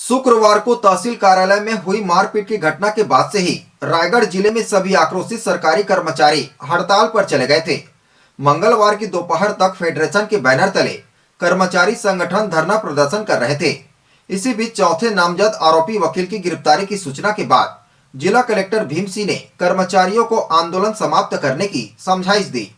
शुक्रवार को तहसील कार्यालय में हुई मारपीट की घटना के बाद से ही रायगढ़ जिले में सभी आक्रोशित सरकारी कर्मचारी हड़ताल पर चले गए थे। मंगलवार की दोपहर तक फेडरेशन के बैनर तले कर्मचारी संगठन धरना प्रदर्शन कर रहे थे। इसी बीच चौथे नामजद आरोपी वकील की गिरफ्तारी की सूचना के बाद जिला कलेक्टर भीम सिंह ने कर्मचारियों को आंदोलन समाप्त करने की समझाइश दी।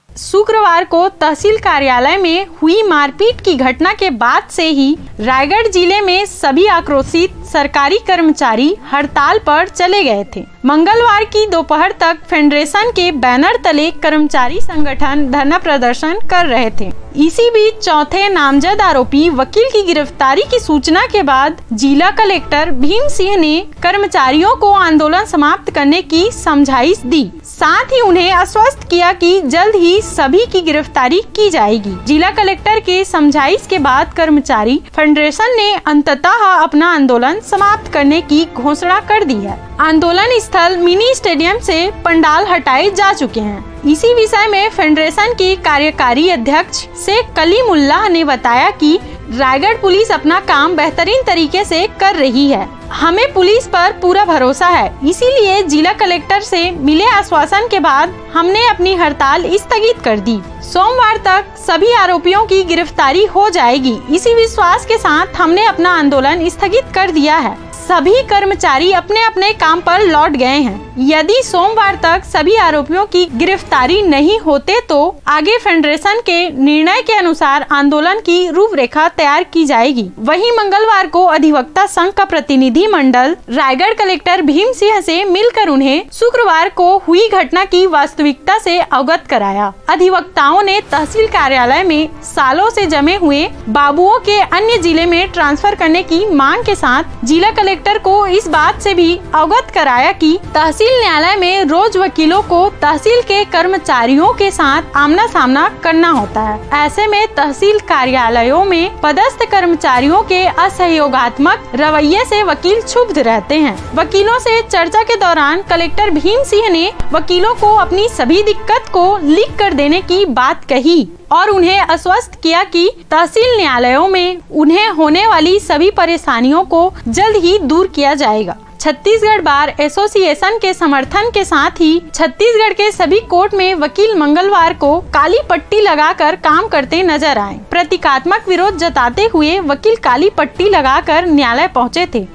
शुक्रवार को तहसील कार्यालय में हुई मारपीट की घटना के बाद से ही रायगढ़ जिले में सभी आक्रोशित सरकारी कर्मचारी हड़ताल पर चले गए थे। मंगलवार की दोपहर तक फेडरेशन के बैनर तले कर्मचारी संगठन धरना प्रदर्शन कर रहे थे। इसी बीच चौथे नामजद आरोपी वकील की गिरफ्तारी की सूचना के बाद जिला कलेक्टर भीम सिंह ने कर्मचारियों को आंदोलन समाप्त करने की समझाइश दी। साथ ही उन्हें आश्वस्त किया कि जल्द ही सभी की गिरफ्तारी की जाएगी। जिला कलेक्टर के समझाइश के बाद कर्मचारी फेडरेशन ने अंततः अपना आंदोलन समाप्त करने की घोषणा कर दी है। आंदोलन स्थल मिनी स्टेडियम से पंडाल हटाए जा चुके हैं। इसी विषय में फेडरेशन की कार्यकारी अध्यक्ष शेख कलीमुल्लाह ने बताया कि रायगढ़ पुलिस अपना काम बेहतरीन तरीके से कर रही है। हमें पुलिस पर पूरा भरोसा है, इसीलिए जिला कलेक्टर से मिले आश्वासन के बाद हमने अपनी हड़ताल स्थगित कर दी। सोमवार तक सभी आरोपियों की गिरफ्तारी हो जाएगी। इसी विश्वास के साथ हमने अपना आंदोलन स्थगित कर दिया है। सभी कर्मचारी अपने अपने काम पर लौट गए हैं। यदि सोमवार तक सभी आरोपियों की गिरफ्तारी नहीं होते तो आगे फेडरेशन के निर्णय के अनुसार आंदोलन की रूपरेखा तैयार की जाएगी। वहीं मंगलवार को अधिवक्ता संघ का प्रतिनिधि मंडल रायगढ़ कलेक्टर भीम सिंह से मिलकर उन्हें शुक्रवार को हुई घटना की वास्तविकता से अवगत कराया। अधिवक्ताओं ने तहसील कार्यालय में सालों से जमे हुए बाबुओं के अन्य जिले में ट्रांसफर करने की मांग के साथ जिला कलेक्टर को इस बात से भी अवगत कराया कि तहसील न्यायालय में रोज वकीलों को तहसील के कर्मचारियों के साथ आमना सामना करना होता है। ऐसे में तहसील कार्यालयों में पदस्थ कर्मचारियों के असहयोगात्मक रवैये से वकील क्षुब्ध रहते हैं। वकीलों से चर्चा के दौरान कलेक्टर भीम सिंह ने वकीलों को अपनी सभी दिक्कत को लिख कर देने की बात कही और उन्हें आश्वस्त किया कि तहसील न्यायालयों में उन्हें होने वाली सभी परेशानियों को जल्द ही दूर किया जाएगा। छत्तीसगढ़ बार एसोसिएशन के समर्थन के साथ ही छत्तीसगढ़ के सभी कोर्ट में वकील मंगलवार को काली पट्टी लगाकर काम करते नजर आए। प्रतीकात्मक विरोध जताते हुए वकील काली पट्टी लगाकर न्यायालय पहुंचे थे।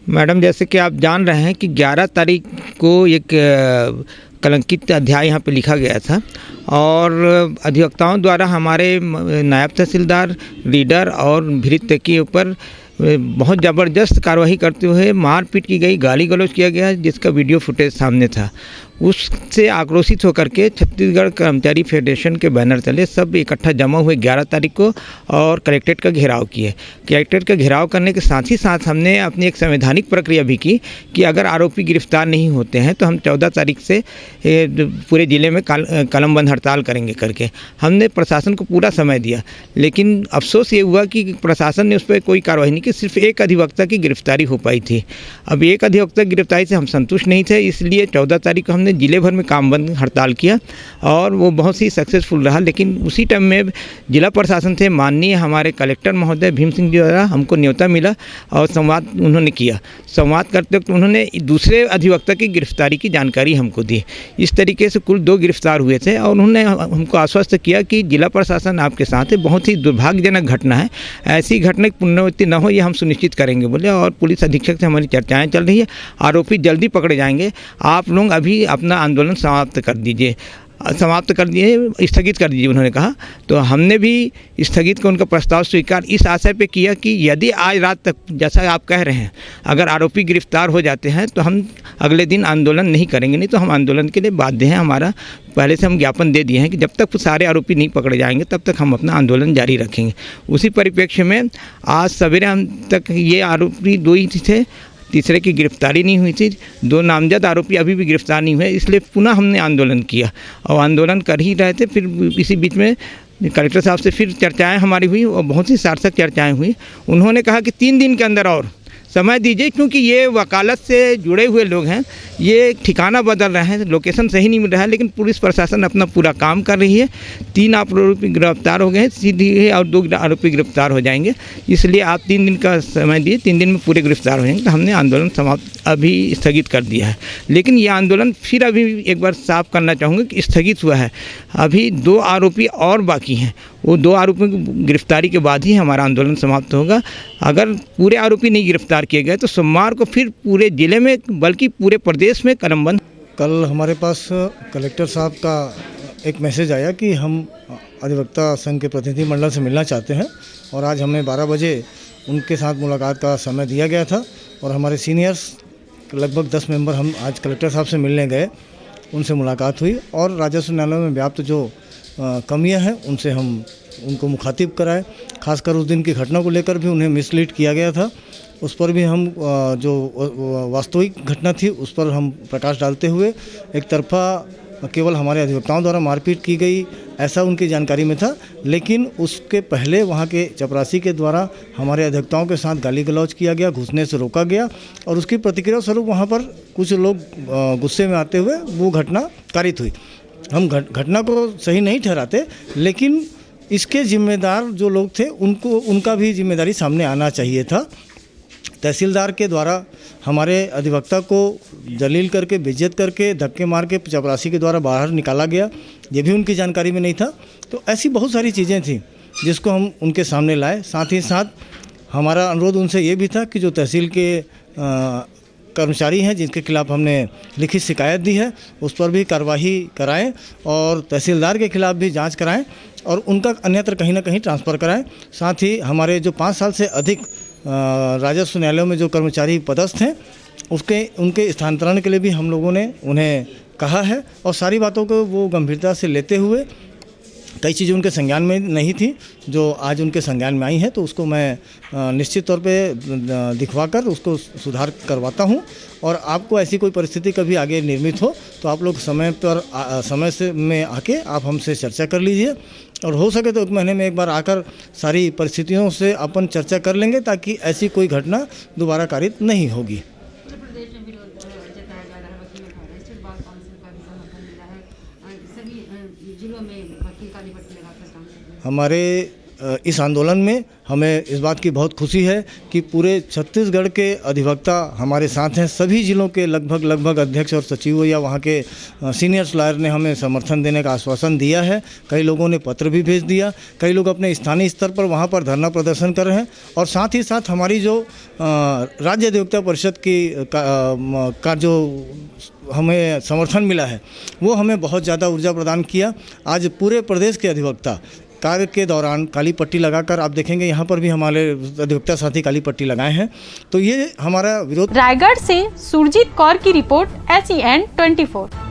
मैडम, जैसे कि आप जान रहे हैं कि 11 तारीख को एक कलंकित अध्याय यहाँ पे लिखा गया था और अधिवक्ताओं द्वारा हमारे नायब तहसीलदार, रीडर और भृत्य के ऊपर बहुत ज़बरदस्त कार्रवाई करते हुए मारपीट की गई, गाली गलौज किया गया, जिसका वीडियो फुटेज सामने था। उससे आक्रोशित होकर के छत्तीसगढ़ कर्मचारी फेडरेशन के बैनर तले सब इकट्ठा जमा हुए 11 तारीख को और कलेक्ट्रेट का घेराव किए। कलेक्ट्रेट का घेराव करने के साथ ही साथ हमने अपनी एक संवैधानिक प्रक्रिया भी की कि अगर आरोपी गिरफ्तार नहीं होते हैं तो हम 14 तारीख से पूरे ज़िले में कलमबंद हड़ताल करेंगे करके हमने प्रशासन को पूरा समय दिया। लेकिन अफसोस ये हुआ कि प्रशासन ने उस पर कोई कार्रवाई नहीं की। सिर्फ एक अधिवक्ता की गिरफ्तारी हो पाई थी। अब एक अधिवक्ता की गिरफ्तारी से हम संतुष्ट नहीं थे, इसलिए 14 तारीख को हमने जिले भर में काम बंद हड़ताल किया और वो बहुत ही सक्सेसफुल रहा। लेकिन उसी टाइम में जिला प्रशासन से माननीय हमारे कलेक्टर महोदय भीम सिंह जी द्वारा हमको न्योता मिला और संवाद उन्होंने किया। संवाद करते वक्त उन्होंने दूसरे अधिवक्ता की गिरफ्तारी की जानकारी हमको दी। इस तरीके से कुल 2 गिरफ्तार हुए थे और उन्होंने हमको आश्वस्त किया कि जिला प्रशासन आपके साथ है। बहुत ही दुर्भाग्यजनक घटना है, ऐसी घटना की पुनरावृत्ति न हो ये हम सुनिश्चित करेंगे बोले। और पुलिस अधीक्षक से हमारी चर्चाएँ चल रही है, आरोपी जल्दी पकड़े जाएंगे। आप लोग अभी अपना आंदोलन समाप्त कर दीजिए, स्थगित कर दीजिए उन्होंने कहा। तो हमने भी स्थगित का उनका प्रस्ताव स्वीकार इस आशय पे किया कि यदि आज रात तक, जैसा आप कह रहे हैं, अगर आरोपी गिरफ्तार हो जाते हैं तो हम अगले दिन आंदोलन नहीं करेंगे। नहीं तो हम आंदोलन के लिए बाध्य हैं। हमारा पहले से हम ज्ञापन दे दिए हैं कि जब तक सारे आरोपी नहीं पकड़े जाएंगे तब तक हम अपना आंदोलन जारी रखेंगे। उसी परिप्रेक्ष्य में आज सवेरे हम तक ये आरोपी 2 ही थे, तीसरे की गिरफ्तारी नहीं हुई थी। 2 नामजद आरोपी अभी भी गिरफ्तार नहीं हुए, इसलिए पुनः हमने आंदोलन किया और आंदोलन कर ही रहे थे। फिर इसी बीच में कलेक्टर साहब से फिर चर्चाएं हमारी हुई और बहुत ही सार्थक चर्चाएं हुई। उन्होंने कहा कि 3 दिन के अंदर और समय दीजिए, क्योंकि ये वकालत से जुड़े हुए लोग हैं, ये ठिकाना बदल रहे हैं, लोकेशन सही नहीं मिल रहा है, लेकिन पुलिस प्रशासन अपना पूरा काम कर रही है। 3 आरोपी गिरफ्तार हो गए हैं सीधे और 2 आरोपी गिरफ्तार हो जाएंगे, इसलिए आप 3 दिन का समय दिए, 3 दिन में पूरे गिरफ्तार हो जाएंगे। तो हमने आंदोलन समाप्त अभी स्थगित कर दिया है, लेकिन ये आंदोलन फिर अभी एक बार साफ करना चाहूँगा कि स्थगित हुआ है। अभी 2 आरोपी और बाकी हैं, वो 2 आरोपियों की गिरफ्तारी के बाद ही हमारा आंदोलन समाप्त होगा। अगर पूरे आरोपी नहीं गिरफ्तार किए गए तो सोमवार को फिर पूरे ज़िले में बल्कि पूरे प्रदेश में कलमबंद। कल हमारे पास कलेक्टर साहब का एक मैसेज आया कि हम अधिवक्ता संघ के प्रतिनिधि मंडल से मिलना चाहते हैं, और आज हमें 12 बजे उनके साथ मुलाकात का समय दिया गया था। और हमारे सीनियर्स लगभग 10 मेंबर हम आज कलेक्टर साहब से मिलने गए, उनसे मुलाकात हुई और राजस्व न्यायालय में व्याप्त जो कमियां हैं उनसे हम उनको मुखातिब कराए। खासकर उस दिन की घटना को लेकर भी उन्हें मिसलीड किया गया था, उस पर भी हम जो वास्तविक घटना थी उस पर हम प्रकाश डालते हुए, एक तरफा केवल हमारे अधिवक्ताओं द्वारा मारपीट की गई ऐसा उनकी जानकारी में था, लेकिन उसके पहले वहाँ के चपरासी के द्वारा हमारे अधिवक्ताओं के साथ गाली गलौज किया गया, घुसने से रोका गया, और उसकी प्रतिक्रिया स्वरूप वहाँ पर कुछ लोग गुस्से में आते हुए वो घटना कारित हुई। हम घटना को सही नहीं ठहराते, लेकिन इसके जिम्मेदार जो लोग थे उनका भी जिम्मेदारी सामने आना चाहिए था। तहसीलदार के द्वारा हमारे अधिवक्ता को जलील करके, बेइज्जत करके, धक्के मार के चपरासी के द्वारा बाहर निकाला गया, ये भी उनकी जानकारी में नहीं था। तो ऐसी बहुत सारी चीज़ें थी जिसको हम उनके सामने लाए। साथ ही साथ हमारा अनुरोध उनसे ये भी था कि जो तहसील के कर्मचारी हैं जिनके खिलाफ हमने लिखित शिकायत दी है उस पर भी कार्रवाई कराएं, और तहसीलदार के खिलाफ भी जांच कराएं और उनका अन्यत्र कहीं ना कहीं ट्रांसफ़र कराएं। साथ ही हमारे जो 5 साल से अधिक राजस्व न्यायालयों में जो कर्मचारी पदस्थ हैं उनके स्थानांतरण के लिए भी हम लोगों ने उन्हें कहा है, और सारी बातों को वो गंभीरता से लेते हुए, कई चीज़ें उनके संज्ञान में नहीं थी जो आज उनके संज्ञान में आई हैं, तो उसको मैं निश्चित तौर पे दिखवा कर उसको सुधार करवाता हूं। और आपको ऐसी कोई परिस्थिति कभी आगे निर्मित हो तो आप लोग समय से में आके आप हमसे चर्चा कर लीजिए, और हो सके तो 1 महीने में एक बार आकर सारी परिस्थितियों से अपन चर्चा कर लेंगे, ताकि ऐसी कोई घटना दोबारा कारित नहीं होगी। हमारे इस आंदोलन में हमें इस बात की बहुत खुशी है कि पूरे छत्तीसगढ़ के अधिवक्ता हमारे साथ हैं। सभी जिलों के लगभग अध्यक्ष और सचिव या वहाँ के सीनियर्स लॉयर ने हमें समर्थन देने का आश्वासन दिया है। कई लोगों ने पत्र भी भेज दिया, कई लोग अपने स्थानीय स्तर पर वहाँ पर धरना प्रदर्शन कर रहे हैं, और साथ ही साथ हमारी जो राज्य अधिवक्ता परिषद का जो हमें समर्थन मिला है वो हमें बहुत ज़्यादा ऊर्जा प्रदान किया। आज पूरे प्रदेश के अधिवक्ता कार्य के दौरान काली पट्टी लगाकर, आप देखेंगे यहाँ पर भी हमारे अधिवक्ता साथी काली पट्टी लगाए हैं, तो ये हमारा विरोध। रायगढ़ से सुरजीत कौर की रिपोर्ट, SEN 24।